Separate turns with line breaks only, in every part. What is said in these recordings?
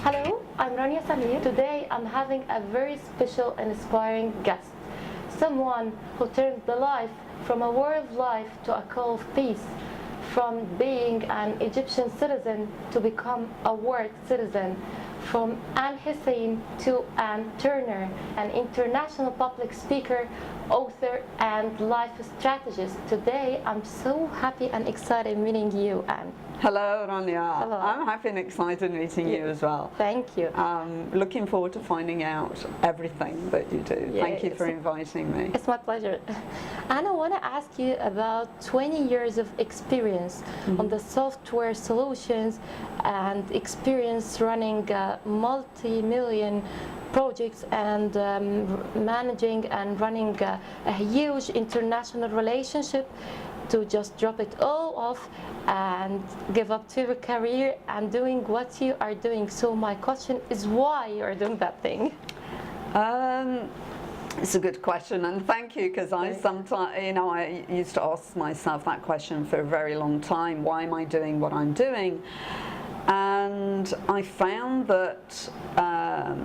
Hello, I'm Rania Samir. Today I'm having a very special and inspiring guest. Someone who turned the life from a war of life to a call of peace. From being an Egyptian citizen to become a world citizen. From Aen to Aen Turner, an international public speaker, author, and life strategist. Today, I'm so happy and excited meeting you, Aen.
Hello, Rania.
Hello.
I'm happy and excited meeting you as well.
Thank you.
Looking forward to finding out everything that you do.
Yes.
Thank you for inviting me.
It's my pleasure. Anna, I want to ask you about 20 years of experience on the software solutions and experience running multi-million projects and managing and running a huge international relationship to just drop it all off and give up to your career and doing what you are doing. So my question is why you are doing that thing?
It's a good question, and thank you, because I sometimes, I used to ask myself that question for a very long time. Why am I doing what I'm doing? And I found that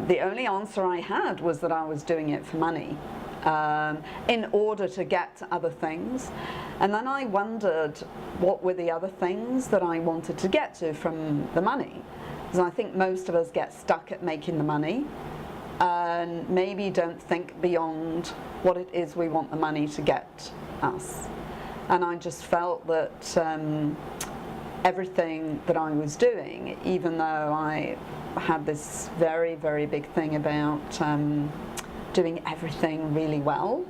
the only answer I had was that I was doing it for money. In order to get to other things. And then I wondered what were the other things that I wanted to get to from the money. Because I think most of us get stuck at making the money and maybe don't think beyond what it is we want the money to get us. And I just felt that everything that I was doing, even though I had this very, very big thing about doing everything really well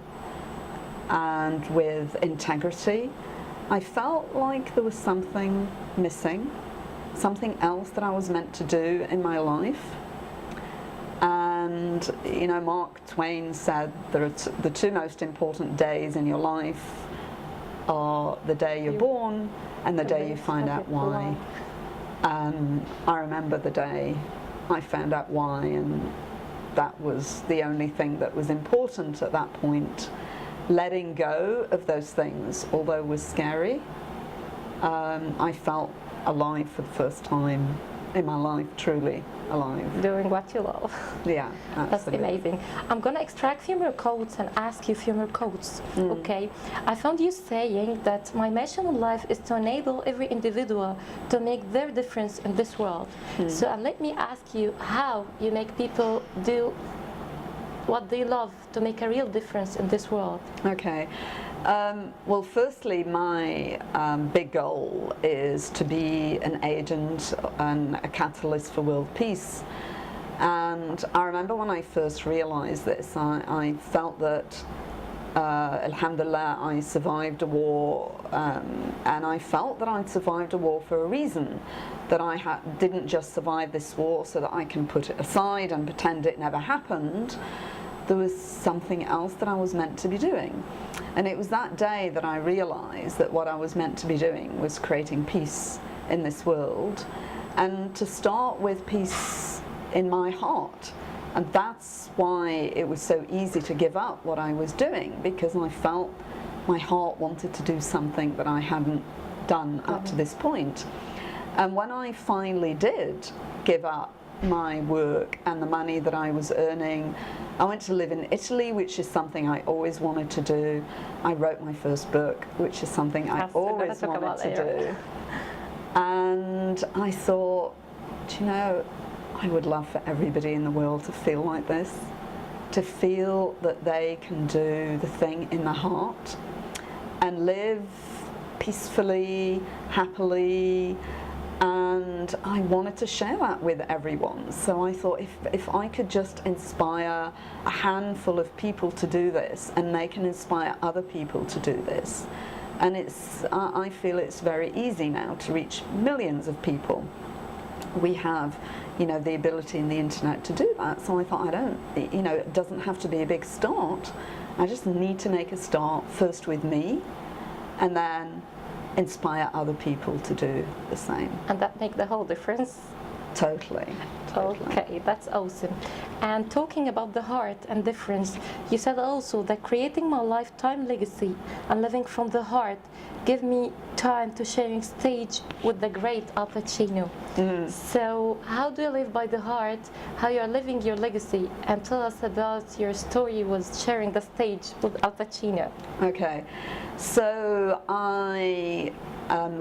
and with integrity, I felt like there was something missing, something else that I was meant to do in my life. And Mark Twain said the two most important days in your life are the day you're born and the day you find out why. And I remember the day I found out why, and that was the only thing that was important at that point. Letting go of those things, although it was scary, I felt alive for the first time in my life, truly alive.
Doing what you love.
Yeah, absolutely.
That's amazing. I'm going to extract a few more quotes and ask you a few more quotes, okay? I found you saying that my mission in life is to enable every individual to make their difference in this world. So let me ask you how you make people do what they love to make a real difference in this world.
Okay. Well, firstly, my big goal is to be an agent and a catalyst for world peace. And I remember when I first realized this, I felt that, alhamdulillah, I survived a war, and I felt that I'd survived a war for a reason, that I didn't just survive this war so that I can put it aside and pretend it never happened. There was something else that I was meant to be doing. And it was that day that I realized that what I was meant to be doing was creating peace in this world, and to start with peace in my heart. And that's why it was so easy to give up what I was doing, because I felt my heart wanted to do something that I hadn't done up to this point. And when I finally did give up my work and the money that I was earning, I went to live in Italy, which is something I always wanted to do. I wrote my first book, which is something I always wanted to do. And I thought, I would love for everybody in the world to feel like this, to feel that they can do the thing in the heart and live peacefully, happily. And I wanted to share that with everyone. So I thought if I could just inspire a handful of people to do this, and they can inspire other people to do this. And I feel it's very easy now to reach millions of people. We have, the ability in the internet to do that. So I thought, it doesn't have to be a big start. I just need to make a start first with me, and then inspire other people to do the same.
And that make the whole difference?
Totally.
Okay, that's awesome. And talking about the heart and difference, you said also that creating my lifetime legacy and living from the heart give me time to sharing stage with the great Al Pacino. So how do you live by the heart, how you're living your legacy, and tell us about your story with sharing the stage with Al Pacino.
Okay, so I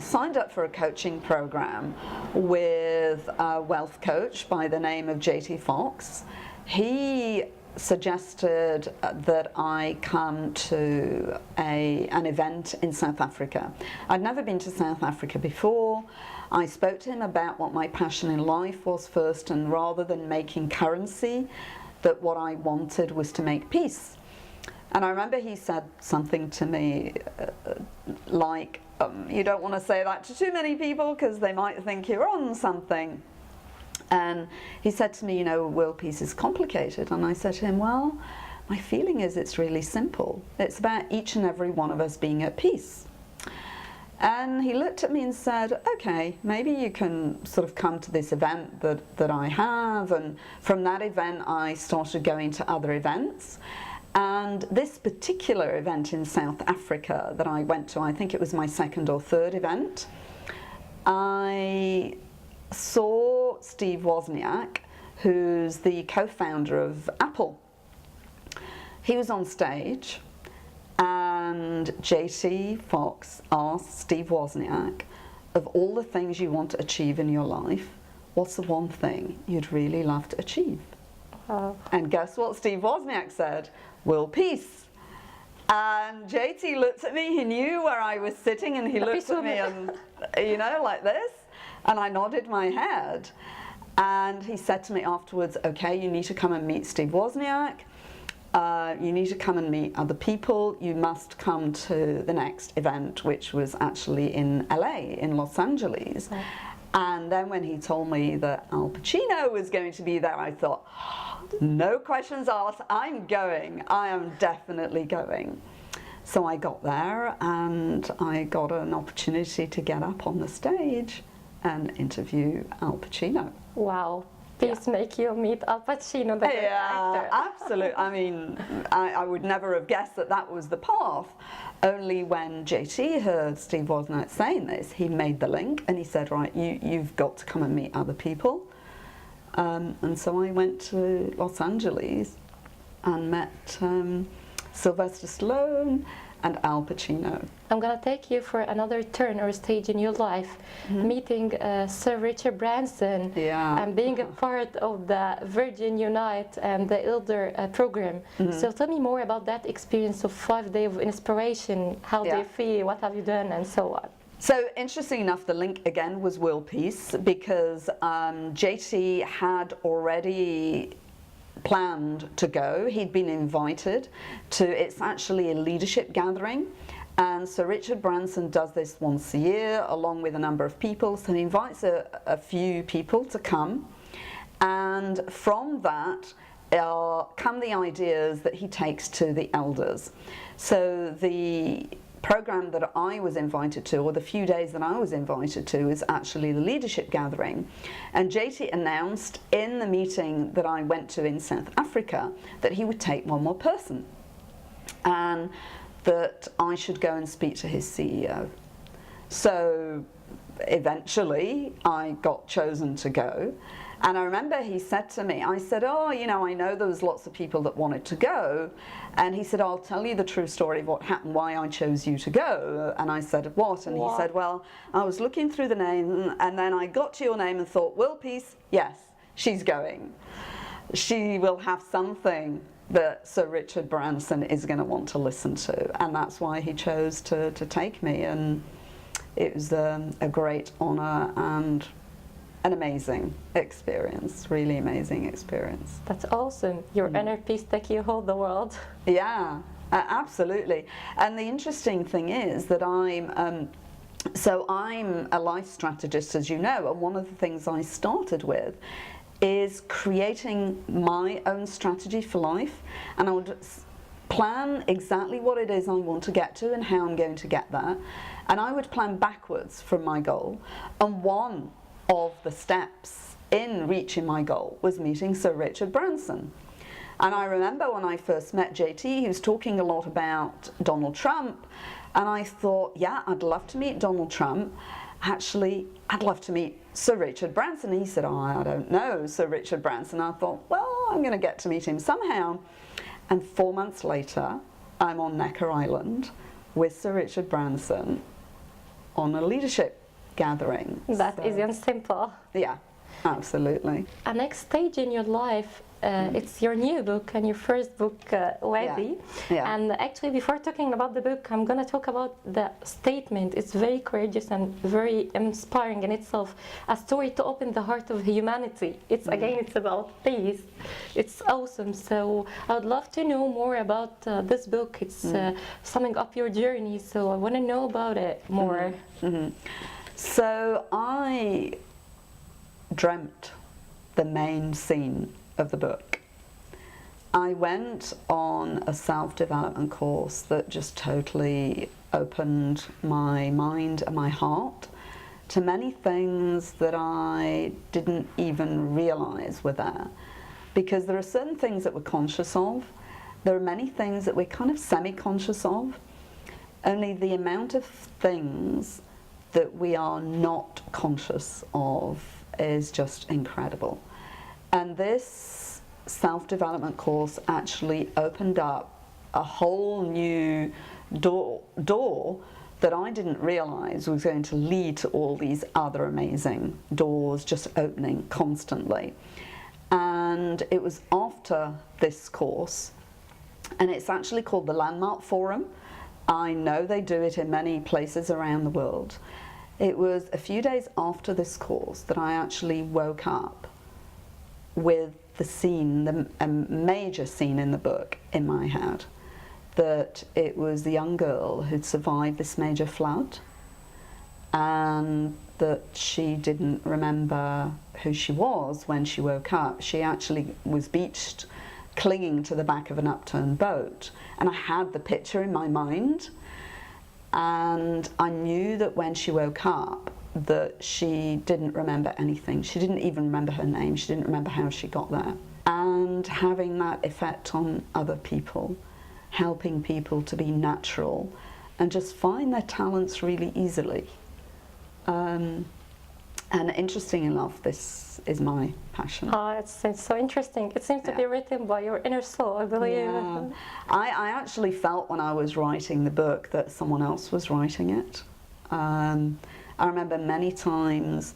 signed up for a coaching program with a wealth coach by the name of JT Fox. He suggested that I come to an event in South Africa. I'd never been to South Africa before. I spoke to him about what my passion in life was first, and rather than making currency, that what I wanted was to make peace. And I remember he said something to me like, you don't want to say that to too many people because they might think you're on something. And he said to me, you know, world peace is complicated. And I said to him, well, my feeling is it's really simple. It's about each and every one of us being at peace. And he looked at me and said, okay, maybe you can sort of come to this event that I have. And from that event, I started going to other events. And this particular event in South Africa that I went to, I think it was my second or third event, I saw Steve Wozniak, who's the co-founder of Apple. He was on stage, and JT Fox asked Steve Wozniak, of all the things you want to achieve in your life, what's the one thing you'd really love to achieve? And guess what Steve Wozniak said? World peace. And JT looked at me, he knew where I was sitting, and he looked at me and, you know, like this, and I nodded my head. And he said to me afterwards, okay, you need to come and meet Steve Wozniak. You need to come and meet other people. You must come to the next event, which was actually in LA, in Los Angeles. Right. And then when he told me that Al Pacino was going to be there, I thought, no questions asked, I'm going. I am definitely going. So I got there and I got an opportunity to get up on the stage and interview Al Pacino.
Wow. Please make you meet Al Pacino, the great actor.
Absolutely. I mean, I would never have guessed that that was the path. Only when JT heard Steve Wozniak saying this, he made the link and he said, right, you've got to come and meet other people. And so I went to Los Angeles and met Sylvester Stallone and Al Pacino.
I'm going to take you for another turn or stage in your life, meeting Sir Richard Branson and being a part of the Virgin Unite and the Elder program. So tell me more about that experience of 5 days of inspiration. How do you feel? What have you done? And so on.
So interesting enough, the link again was world peace, because JT had already planned to go. He'd been invited to, it's actually a leadership gathering, and so Richard Branson does this once a year along with a number of people, so he invites a few people to come, and from that come the ideas that he takes to the elders. So the program that I was invited to, or the few days that I was invited to, is actually the leadership gathering. And JT announced in the meeting that I went to in South Africa that he would take one more person and that I should go and speak to his CEO. So eventually I got chosen to go. And I remember he said to me, I said, oh, you know, I know there was lots of people that wanted to go. And he said, I'll tell you the true story of what happened, why I chose you to go. And I said, what? And he said, well, I was looking through the name and then I got to your name and thought, world peace, yes, she's going. She will have something that Sir Richard Branson is going to want to listen to. And that's why he chose to take me. And it was a great honour and an amazing experience, really amazing experience.
That's awesome. Your inner peace that you hold the world.
Yeah, absolutely. And the interesting thing is that I'm a life strategist, as you know, and one of the things I started with is creating my own strategy for life, and I would plan exactly what it is I want to get to and how I'm going to get there, and I would plan backwards from my goal, and one of the steps in reaching my goal was meeting Sir Richard Branson. And I remember when I first met JT, he was talking a lot about Donald Trump, and I thought, yeah, I'd love to meet Donald Trump. Actually, I'd love to meet Sir Richard Branson. He said, oh, I don't know Sir Richard Branson. I thought, well, I'm going to get to meet him somehow. And 4 months later, I'm on Necker Island with Sir Richard Branson on a leadership gathering.
That isn't simple.
Yeah, absolutely.
A next stage in your life, it's your new book and your first book, Wavy.
Yeah.
And actually, before talking about the book, I'm going to talk about the statement. It's very courageous and very inspiring in itself. A story to open the heart of humanity. It's again, it's about peace. It's awesome. So I would love to know more about this book. It's summing up your journey. So I want to know about it more.
So I dreamt the main scene of the book. I went on a self-development course that just totally opened my mind and my heart to many things that I didn't even realize were there. Because there are certain things that we're conscious of, there are many things that we're kind of semi-conscious of, only the amount of things that we are not conscious of is just incredible. And this self-development course actually opened up a whole new door that I didn't realize was going to lead to all these other amazing doors just opening constantly. And it was after this course, and it's actually called the Landmark Forum. I know they do it in many places around the world. It was a few days after this course that I actually woke up with the scene, a major scene in the book in my head, that it was the young girl who'd survived this major flood and that she didn't remember who she was when she woke up. She actually was beached, clinging to the back of an upturned boat, and I had the picture in my mind, and I knew that when she woke up that she didn't remember anything. She didn't even remember her name. She didn't remember how she got there. And having that effect on other people, helping people to be natural and just find their talents really easily. And interesting enough, this is my passion.
Oh, it's so interesting. It seems to be written by your inner soul, I believe.
Yeah. I actually felt when I was writing the book that someone else was writing it. I remember many times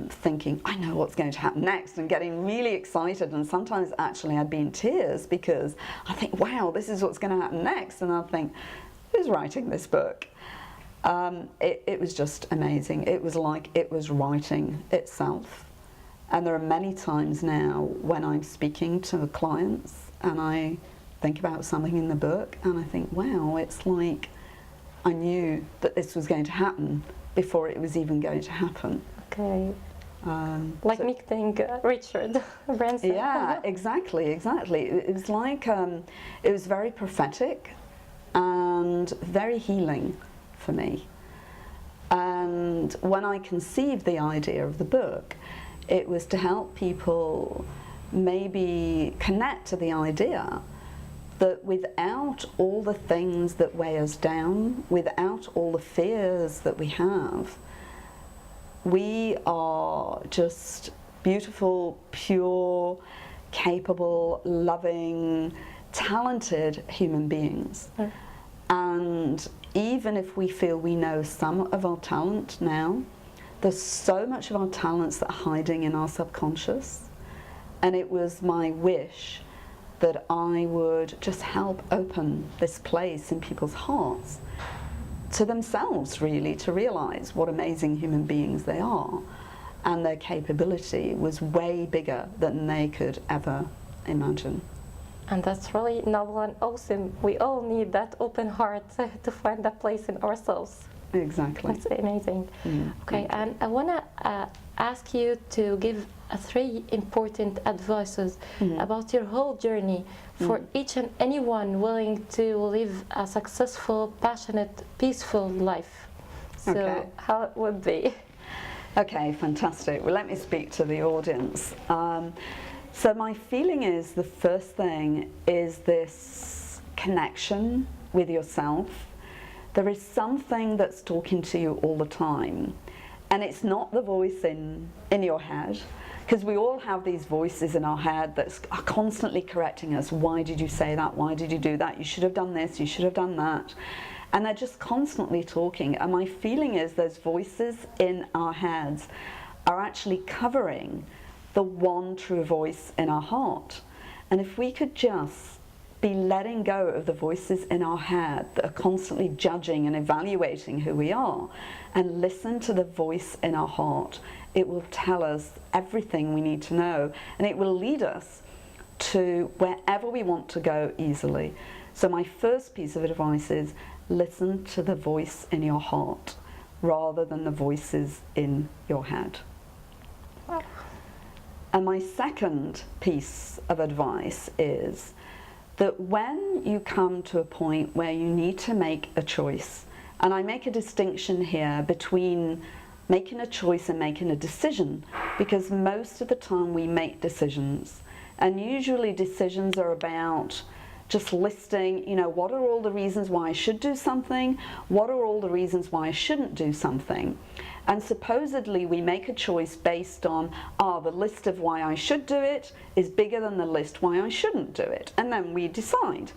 thinking, I know what's going to happen next, and getting really excited, and sometimes actually I'd be in tears because I think, wow, this is what's going to happen next, and I'd think, who's writing this book? It was just amazing. It was like it was writing itself. And there are many times now when I'm speaking to clients and I think about something in the book and I think, wow, it's like I knew that this was going to happen before it was even going to happen.
Okay. Like so, meeting Richard Branson.
Yeah, exactly. It was like, it was very prophetic and very healing for me. And when I conceived the idea of the book, it was to help people maybe connect to the idea that without all the things that weigh us down, without all the fears that we have, we are just beautiful, pure, capable, loving, talented human beings. And even if we feel we know some of our talent now, there's so much of our talents that are hiding in our subconscious. And it was my wish that I would just help open this place in people's hearts to themselves, really, to realize what amazing human beings they are. And their capability was way bigger than they could ever imagine.
And that's really noble and awesome. We all need that open heart to find that place in ourselves.
Exactly.
That's amazing. Okay, and I want to ask you to give 3 important advices about your whole journey for each and anyone willing to live a successful, passionate, peaceful life. So how it would be?
Okay, fantastic. Well, let me speak to the audience. So my feeling is the first thing is this connection with yourself. There is something that's talking to you all the time, and it's not the voice in your head, because we all have these voices in our head that are constantly correcting us. Why did you say that? Why did you do that? You should have done this, you should have done that. And they're just constantly talking. And my feeling is those voices in our heads are actually covering the one true voice in our heart. And if we could just be letting go of the voices in our head that are constantly judging and evaluating who we are, and listen to the voice in our heart, it will tell us everything we need to know, and it will lead us to wherever we want to go easily. So my first piece of advice is listen to the voice in your heart rather than the voices in your head.
Wow.
And my second piece of advice is that when you come to a point where you need to make a choice, and I make a distinction here between making a choice and making a decision, because most of the time we make decisions, and usually decisions are about just listing, you know, what are all the reasons why I should do something, what are all the reasons why I shouldn't do something. And supposedly we make a choice based on, the list of why I should do it is bigger than the list why I shouldn't do it, and then we decide.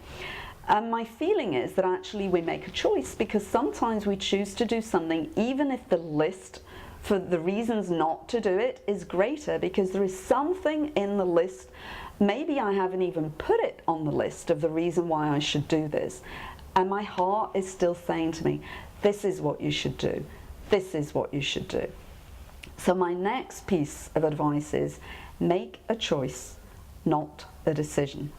And my feeling is that actually we make a choice, because sometimes we choose to do something even if the list for the reasons not to do it is greater, because there is something in the list, maybe I haven't even put it on the list of the reason why I should do this, and my heart is still saying to me, this is what you should do, this is what you should do. So my next piece of advice is make a choice, not a decision.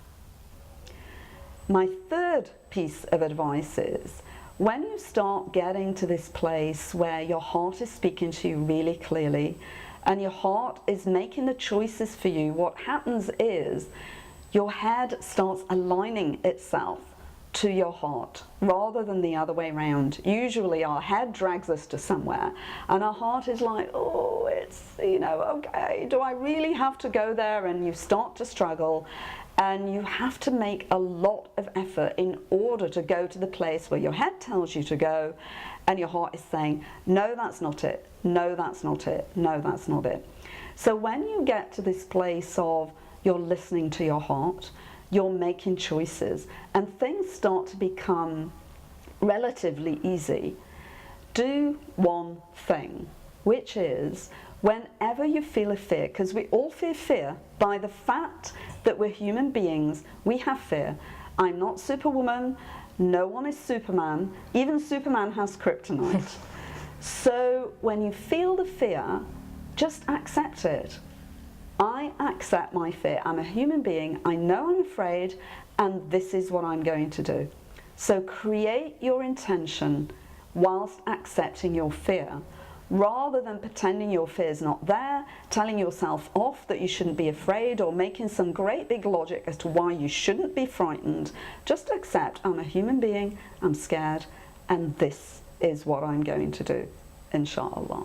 My third piece of advice is when you start getting to this place where your heart is speaking to you really clearly and your heart is making the choices for you, what happens is your head starts aligning itself to your heart rather than the other way around. Usually our head drags us to somewhere and our heart is like, oh, it's, you know, okay, do I really have to go there? And you start to struggle, and you have to make a lot of effort in order to go to the place where your head tells you to go and your heart is saying, no, that's not it, no, that's not it, no, that's not it. So when you get to this place of you're listening to your heart, you're making choices, and things start to become relatively easy, do one thing, which is whenever you feel a fear, because we all feel fear by the fact that we're human beings, we have fear. I'm not Superwoman, no one is Superman, even Superman has kryptonite. So when you feel the fear, just accept it. I accept my fear. I'm a human being. I know I'm afraid, and this is what I'm going to do. So create your intention whilst accepting your fear, rather than pretending your fear is not there, telling yourself off that you shouldn't be afraid, or making some great big logic as to why you shouldn't be frightened. Just accept, I'm a human being, I'm scared, and this is what I'm going to do, inshallah.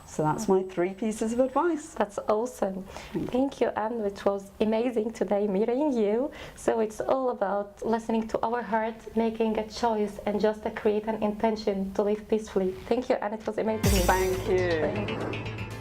So that's my 3 pieces of advice.
That's awesome. Thank you, Aen. It was amazing today meeting you. So it's all about listening to our heart, making a choice, and just to create an intention to live peacefully. Thank you, Aen. It was amazing.
Thank you.
Thank you.